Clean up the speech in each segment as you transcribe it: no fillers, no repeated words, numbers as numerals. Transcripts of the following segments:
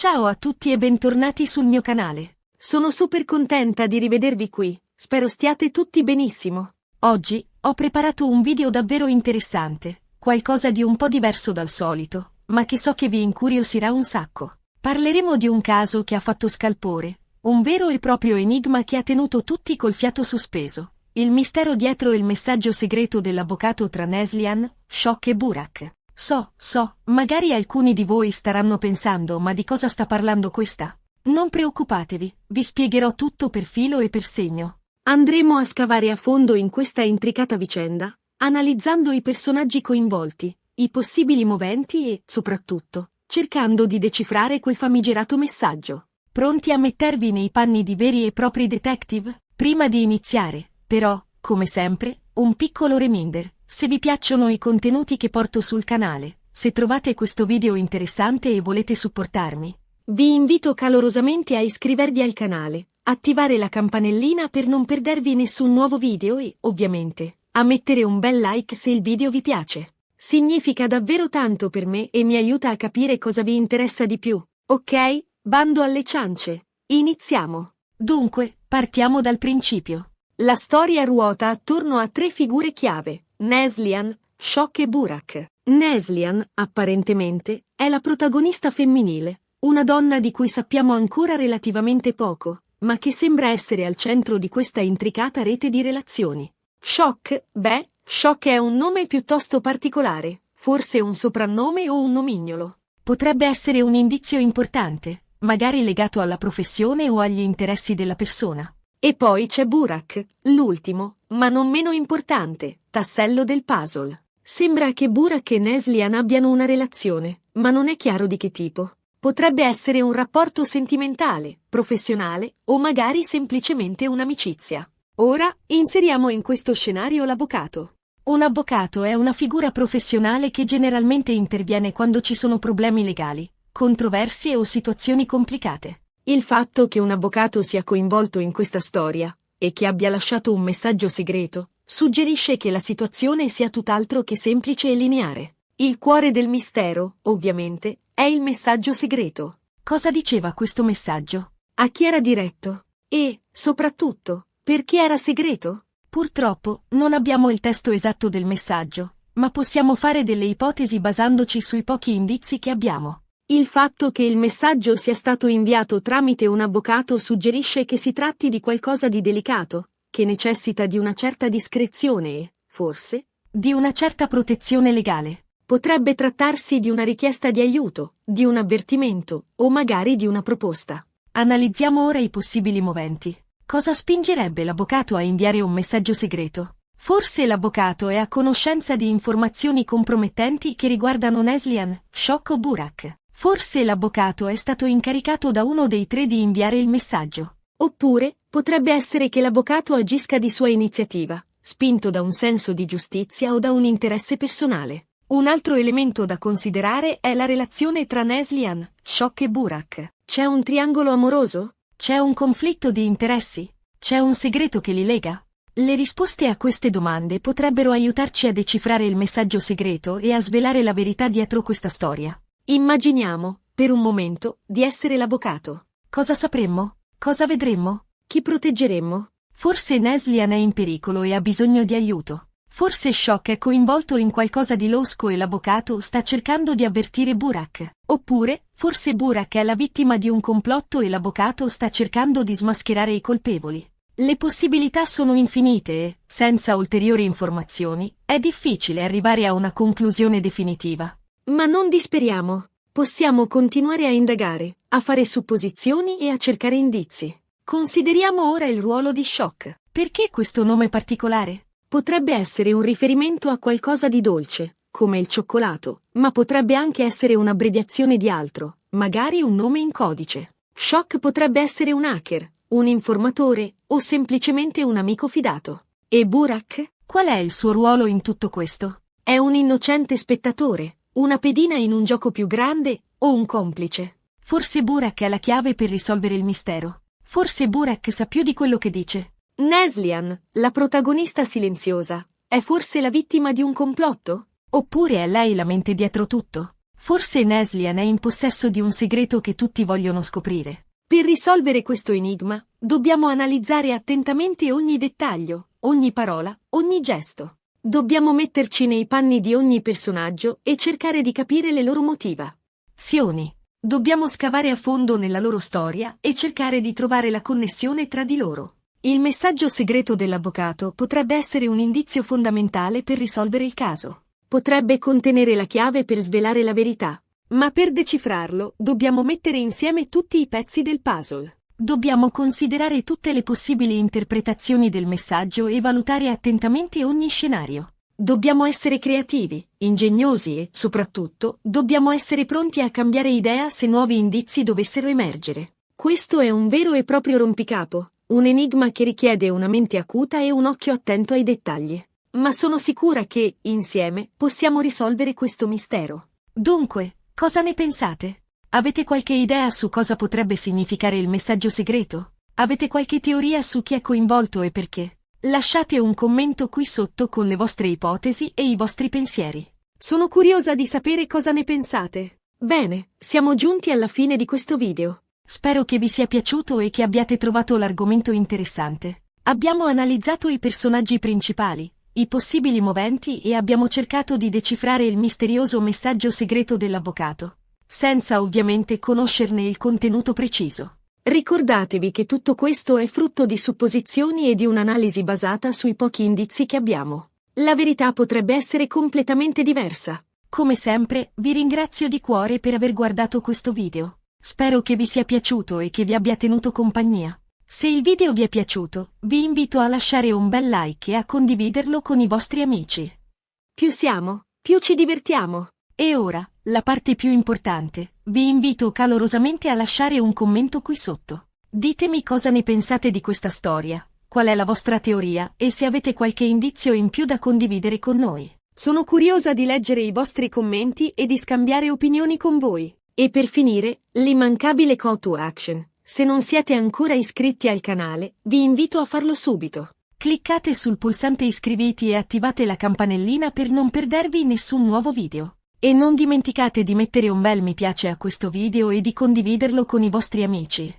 Ciao a tutti e bentornati sul mio canale. Sono super contenta di rivedervi qui, spero stiate tutti benissimo. Oggi ho preparato un video davvero interessante, qualcosa di un po' diverso dal solito, ma che so che vi incuriosirà un sacco. Parleremo di un caso che ha fatto scalpore, un vero e proprio enigma che ha tenuto tutti col fiato sospeso. Il mistero dietro il messaggio segreto dell'avvocato tra Neslihan, Shock e Burak. So, magari alcuni di voi staranno pensando ma di cosa sta parlando questa? Non preoccupatevi, vi spiegherò tutto per filo e per segno. Andremo a scavare a fondo in questa intricata vicenda, analizzando i personaggi coinvolti, i possibili moventi e, soprattutto, cercando di decifrare quel famigerato messaggio. Pronti a mettervi nei panni di veri e propri detective? Prima di iniziare, però, come sempre, un piccolo reminder. Se vi piacciono i contenuti che porto sul canale, se trovate questo video interessante e volete supportarmi, vi invito calorosamente a iscrivervi al canale, attivare la campanellina per non perdervi nessun nuovo video e, ovviamente, a mettere un bel like se il video vi piace. Significa davvero tanto per me e mi aiuta a capire cosa vi interessa di più. Ok? Bando alle ciance. Iniziamo. Dunque, partiamo dal principio. La storia ruota attorno a tre figure chiave. Neslihan, Shock e Burak. Neslihan, apparentemente, è la protagonista femminile, una donna di cui sappiamo ancora relativamente poco, ma che sembra essere al centro di questa intricata rete di relazioni. Shock è un nome piuttosto particolare, forse un soprannome o un nomignolo. Potrebbe essere un indizio importante, magari legato alla professione o agli interessi della persona. E poi c'è Burak, l'ultimo, ma non meno importante, tassello del puzzle. Sembra che Burak e Neslihan abbiano una relazione, ma non è chiaro di che tipo. Potrebbe essere un rapporto sentimentale, professionale o magari semplicemente un'amicizia. Ora, inseriamo in questo scenario l'avvocato. Un avvocato è una figura professionale che generalmente interviene quando ci sono problemi legali, controversie o situazioni complicate. Il fatto che un avvocato sia coinvolto in questa storia, e che abbia lasciato un messaggio segreto, suggerisce che la situazione sia tutt'altro che semplice e lineare. Il cuore del mistero, ovviamente, è il messaggio segreto. Cosa diceva questo messaggio? A chi era diretto? E, soprattutto, perché era segreto? Purtroppo, non abbiamo il testo esatto del messaggio, ma possiamo fare delle ipotesi basandoci sui pochi indizi che abbiamo. Il fatto che il messaggio sia stato inviato tramite un avvocato suggerisce che si tratti di qualcosa di delicato, che necessita di una certa discrezione e, forse, di una certa protezione legale. Potrebbe trattarsi di una richiesta di aiuto, di un avvertimento, o magari di una proposta. Analizziamo ora i possibili moventi. Cosa spingerebbe l'avvocato a inviare un messaggio segreto? Forse l'avvocato è a conoscenza di informazioni compromettenti che riguardano Neslihan, Shock o Burak. Forse l'avvocato è stato incaricato da uno dei tre di inviare il messaggio. Oppure, potrebbe essere che l'avvocato agisca di sua iniziativa, spinto da un senso di giustizia o da un interesse personale. Un altro elemento da considerare è la relazione tra Neslihan, Shock e Burak. C'è un triangolo amoroso? C'è un conflitto di interessi? C'è un segreto che li lega? Le risposte a queste domande potrebbero aiutarci a decifrare il messaggio segreto e a svelare la verità dietro questa storia. Immaginiamo, per un momento, di essere l'avvocato. Cosa sapremmo? Cosa vedremmo? Chi proteggeremmo? Forse Neslihan è in pericolo e ha bisogno di aiuto. Forse Shock è coinvolto in qualcosa di losco e l'avvocato sta cercando di avvertire Burak. Oppure, forse Burak è la vittima di un complotto e l'avvocato sta cercando di smascherare i colpevoli. Le possibilità sono infinite e, senza ulteriori informazioni, è difficile arrivare a una conclusione definitiva. Ma non disperiamo. Possiamo continuare a indagare, a fare supposizioni e a cercare indizi. Consideriamo ora il ruolo di Shock. Perché questo nome particolare? Potrebbe essere un riferimento a qualcosa di dolce, come il cioccolato, ma potrebbe anche essere un'abbreviazione di altro, magari un nome in codice. Shock potrebbe essere un hacker, un informatore o semplicemente un amico fidato. E Burak? Qual è il suo ruolo in tutto questo? È un innocente spettatore? Una pedina in un gioco più grande o un complice? Forse Burak è la chiave per risolvere il mistero. Forse Burak sa più di quello che dice. Neslihan, la protagonista silenziosa, è forse la vittima di un complotto? Oppure è lei la mente dietro tutto? Forse Neslian è in possesso di un segreto che tutti vogliono scoprire. Per risolvere questo enigma, dobbiamo analizzare attentamente ogni dettaglio, ogni parola, ogni gesto. Dobbiamo metterci nei panni di ogni personaggio e cercare di capire le loro motivazioni. Dobbiamo scavare a fondo nella loro storia e cercare di trovare la connessione tra di loro. Il messaggio segreto dell'avvocato potrebbe essere un indizio fondamentale per risolvere il caso. Potrebbe contenere la chiave per svelare la verità. Ma per decifrarlo, dobbiamo mettere insieme tutti i pezzi del puzzle. Dobbiamo considerare tutte le possibili interpretazioni del messaggio e valutare attentamente ogni scenario. Dobbiamo essere creativi, ingegnosi e, soprattutto, dobbiamo essere pronti a cambiare idea se nuovi indizi dovessero emergere. Questo è un vero e proprio rompicapo, un enigma che richiede una mente acuta e un occhio attento ai dettagli. Ma sono sicura che, insieme, possiamo risolvere questo mistero. Dunque, cosa ne pensate? Avete qualche idea su cosa potrebbe significare il messaggio segreto? Avete qualche teoria su chi è coinvolto e perché? Lasciate un commento qui sotto con le vostre ipotesi e i vostri pensieri. Sono curiosa di sapere cosa ne pensate. Bene, siamo giunti alla fine di questo video. Spero che vi sia piaciuto e che abbiate trovato l'argomento interessante. Abbiamo analizzato i personaggi principali, i possibili moventi e abbiamo cercato di decifrare il misterioso messaggio segreto dell'avvocato, senza ovviamente conoscerne il contenuto preciso. Ricordatevi che tutto questo è frutto di supposizioni e di un'analisi basata sui pochi indizi che abbiamo. La verità potrebbe essere completamente diversa. Come sempre, vi ringrazio di cuore per aver guardato questo video. Spero che vi sia piaciuto e che vi abbia tenuto compagnia. Se il video vi è piaciuto, vi invito a lasciare un bel like e a condividerlo con i vostri amici. Più siamo, più ci divertiamo. E ora, la parte più importante, vi invito calorosamente a lasciare un commento qui sotto. Ditemi cosa ne pensate di questa storia, qual è la vostra teoria e se avete qualche indizio in più da condividere con noi. Sono curiosa di leggere i vostri commenti e di scambiare opinioni con voi. E per finire, l'immancabile call to action. Se non siete ancora iscritti al canale, vi invito a farlo subito. Cliccate sul pulsante iscriviti e attivate la campanellina per non perdervi nessun nuovo video. E non dimenticate di mettere un bel mi piace a questo video e di condividerlo con i vostri amici.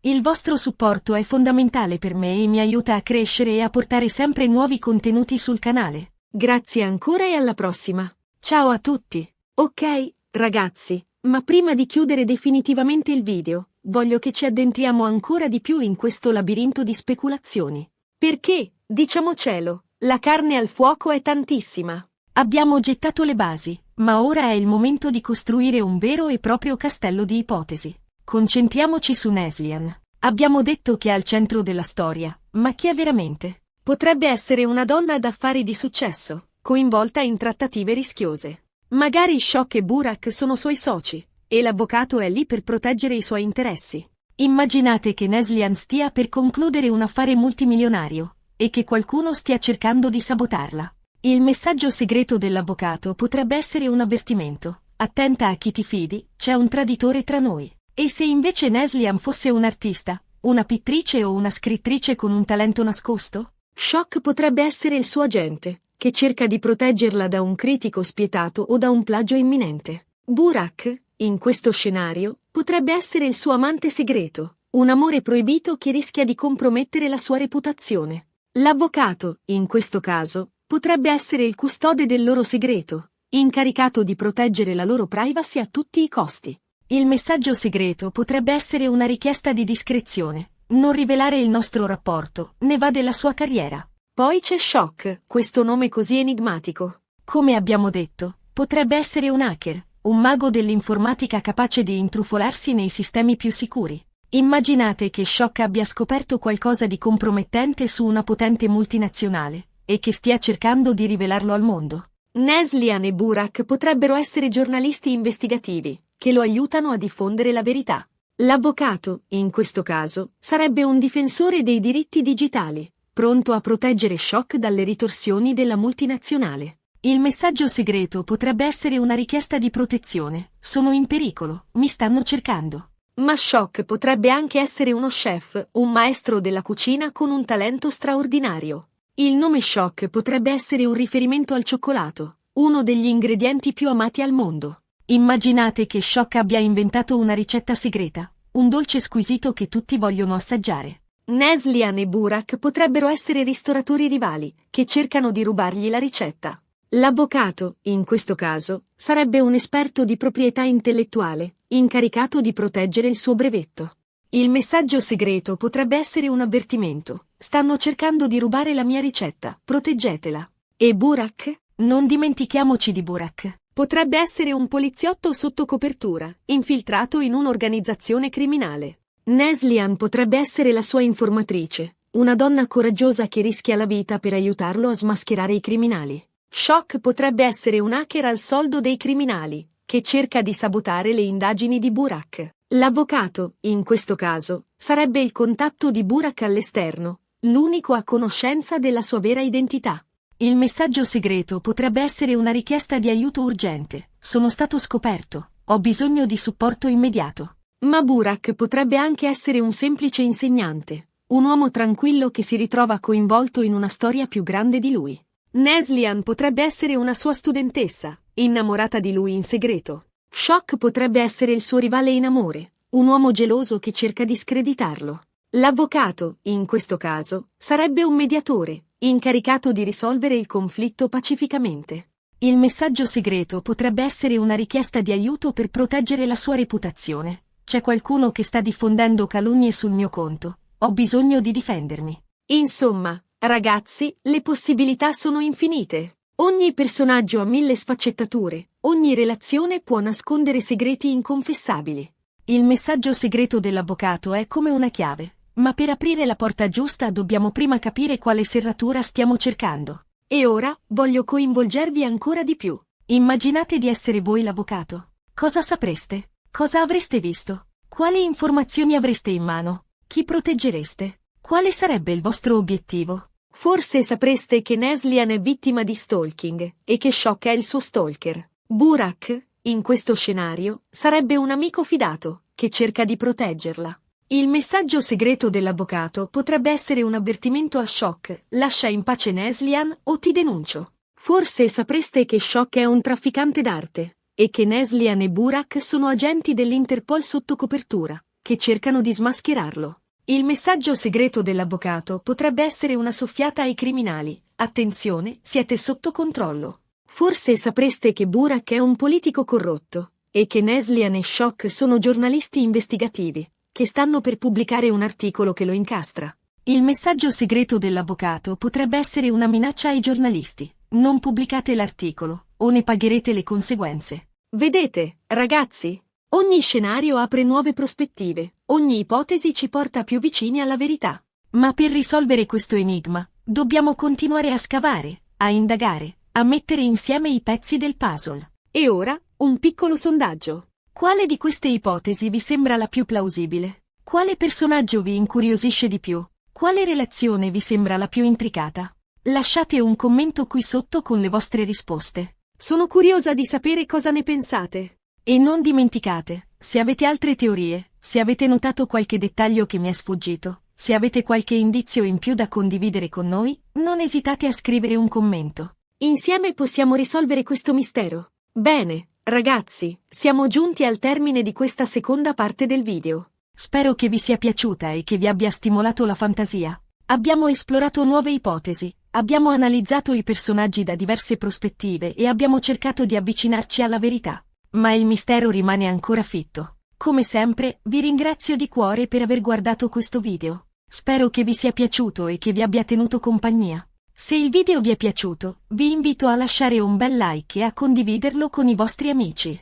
Il vostro supporto è fondamentale per me e mi aiuta a crescere e a portare sempre nuovi contenuti sul canale. Grazie ancora e alla prossima. Ciao a tutti. Ok, ragazzi, ma prima di chiudere definitivamente il video, voglio che ci addentriamo ancora di più in questo labirinto di speculazioni. Perché, diciamocelo, la carne al fuoco è tantissima. Abbiamo gettato le basi, ma ora è il momento di costruire un vero e proprio castello di ipotesi. Concentriamoci su Neslian. Abbiamo detto che è al centro della storia, ma chi è veramente? Potrebbe essere una donna d'affari di successo, coinvolta in trattative rischiose. Magari Shock e Burak sono suoi soci, e l'avvocato è lì per proteggere i suoi interessi. Immaginate che Neslian stia per concludere un affare multimilionario, e che qualcuno stia cercando di sabotarla. Il messaggio segreto dell'avvocato potrebbe essere un avvertimento. Attenta a chi ti fidi, c'è un traditore tra noi. E se invece Neslian fosse un artista, una pittrice o una scrittrice con un talento nascosto? Shock potrebbe essere il suo agente, che cerca di proteggerla da un critico spietato o da un plagio imminente. Burak, in questo scenario, potrebbe essere il suo amante segreto, un amore proibito che rischia di compromettere la sua reputazione. L'avvocato, in questo caso, potrebbe essere il custode del loro segreto, incaricato di proteggere la loro privacy a tutti i costi. Il messaggio segreto potrebbe essere una richiesta di discrezione, non rivelare il nostro rapporto, ne va della sua carriera. Poi c'è Shock, questo nome così enigmatico. Come abbiamo detto, potrebbe essere un hacker, un mago dell'informatica capace di intrufolarsi nei sistemi più sicuri. Immaginate che Shock abbia scoperto qualcosa di compromettente su una potente multinazionale, e che stia cercando di rivelarlo al mondo. Neslian e Burak potrebbero essere giornalisti investigativi, che lo aiutano a diffondere la verità. L'avvocato, in questo caso, sarebbe un difensore dei diritti digitali, pronto a proteggere Shock dalle ritorsioni della multinazionale. Il messaggio segreto potrebbe essere una richiesta di protezione. Sono in pericolo, mi stanno cercando. Ma Shock potrebbe anche essere uno chef, un maestro della cucina con un talento straordinario. Il nome Shock potrebbe essere un riferimento al cioccolato, uno degli ingredienti più amati al mondo. Immaginate che Shock abbia inventato una ricetta segreta, un dolce squisito che tutti vogliono assaggiare. Neslihan e Burak potrebbero essere ristoratori rivali, che cercano di rubargli la ricetta. L'avvocato, in questo caso, sarebbe un esperto di proprietà intellettuale, incaricato di proteggere il suo brevetto. Il messaggio segreto potrebbe essere un avvertimento. Stanno cercando di rubare la mia ricetta, proteggetela. E Burak? Non dimentichiamoci di Burak. Potrebbe essere un poliziotto sotto copertura, infiltrato in un'organizzazione criminale. Neslihan potrebbe essere la sua informatrice, una donna coraggiosa che rischia la vita per aiutarlo a smascherare i criminali. Shock potrebbe essere un hacker al soldo dei criminali, che cerca di sabotare le indagini di Burak. L'avvocato, in questo caso, sarebbe il contatto di Burak all'esterno, l'unico a conoscenza della sua vera identità. Il messaggio segreto potrebbe essere una richiesta di aiuto urgente. Sono stato scoperto. Ho bisogno di supporto immediato. Ma Burak potrebbe anche essere un semplice insegnante, un uomo tranquillo che si ritrova coinvolto in una storia più grande di lui. Neslihan potrebbe essere una sua studentessa, innamorata di lui in segreto. Shock potrebbe essere il suo rivale in amore, un uomo geloso che cerca di screditarlo. L'avvocato, in questo caso, sarebbe un mediatore, incaricato di risolvere il conflitto pacificamente. Il messaggio segreto potrebbe essere una richiesta di aiuto per proteggere la sua reputazione. C'è qualcuno che sta diffondendo calunnie sul mio conto. Ho bisogno di difendermi. Insomma, ragazzi, le possibilità sono infinite. Ogni personaggio ha mille sfaccettature, ogni relazione può nascondere segreti inconfessabili. Il messaggio segreto dell'avvocato è come una chiave, ma per aprire la porta giusta dobbiamo prima capire quale serratura stiamo cercando. E ora, voglio coinvolgervi ancora di più. Immaginate di essere voi l'avvocato. Cosa sapreste? Cosa avreste visto? Quali informazioni avreste in mano? Chi proteggereste? Quale sarebbe il vostro obiettivo? Forse sapreste che Neslihan è vittima di stalking e che Shock è il suo stalker. Burak, in questo scenario, sarebbe un amico fidato che cerca di proteggerla. Il messaggio segreto dell'avvocato potrebbe essere un avvertimento a Shock: lascia in pace Neslihan o ti denuncio. Forse sapreste che Shock è un trafficante d'arte e che Neslihan e Burak sono agenti dell'Interpol sotto copertura, che cercano di smascherarlo. Il messaggio segreto dell'avvocato potrebbe essere una soffiata ai criminali: attenzione, siete sotto controllo. Forse sapreste che Burak è un politico corrotto e che Neslihan e Shock sono giornalisti investigativi che stanno per pubblicare un articolo che lo incastra. Il messaggio segreto dell'avvocato potrebbe essere una minaccia ai giornalisti: non pubblicate l'articolo o ne pagherete le conseguenze. Vedete, ragazzi? Ogni scenario apre nuove prospettive, ogni ipotesi ci porta più vicini alla verità. Ma per risolvere questo enigma, dobbiamo continuare a scavare, a indagare, a mettere insieme i pezzi del puzzle. E ora, un piccolo sondaggio. Quale di queste ipotesi vi sembra la più plausibile? Quale personaggio vi incuriosisce di più? Quale relazione vi sembra la più intricata? Lasciate un commento qui sotto con le vostre risposte. Sono curiosa di sapere cosa ne pensate. E non dimenticate, se avete altre teorie, se avete notato qualche dettaglio che mi è sfuggito, se avete qualche indizio in più da condividere con noi, non esitate a scrivere un commento. Insieme possiamo risolvere questo mistero. Bene, ragazzi, siamo giunti al termine di questa seconda parte del video. Spero che vi sia piaciuta e che vi abbia stimolato la fantasia. Abbiamo esplorato nuove ipotesi, abbiamo analizzato i personaggi da diverse prospettive e abbiamo cercato di avvicinarci alla verità. Ma il mistero rimane ancora fitto. Come sempre, vi ringrazio di cuore per aver guardato questo video. Spero che vi sia piaciuto e che vi abbia tenuto compagnia. Se il video vi è piaciuto, vi invito a lasciare un bel like e a condividerlo con i vostri amici.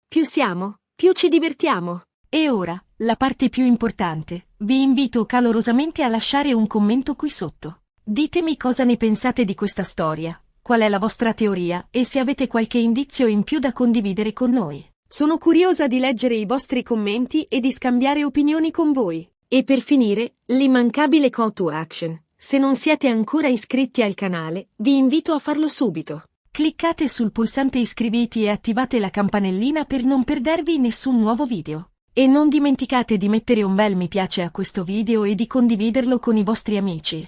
Più siamo, più ci divertiamo. E ora, la parte più importante, vi invito calorosamente a lasciare un commento qui sotto. Ditemi cosa ne pensate di questa storia. Qual è la vostra teoria e se avete qualche indizio in più da condividere con noi. Sono curiosa di leggere i vostri commenti e di scambiare opinioni con voi. E per finire, l'immancabile call to action. Se non siete ancora iscritti al canale, vi invito a farlo subito. Cliccate sul pulsante iscriviti e attivate la campanellina per non perdervi nessun nuovo video. E non dimenticate di mettere un bel mi piace a questo video e di condividerlo con i vostri amici.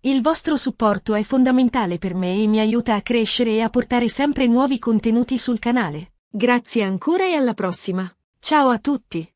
Il vostro supporto è fondamentale per me e mi aiuta a crescere e a portare sempre nuovi contenuti sul canale. Grazie ancora e alla prossima. Ciao a tutti!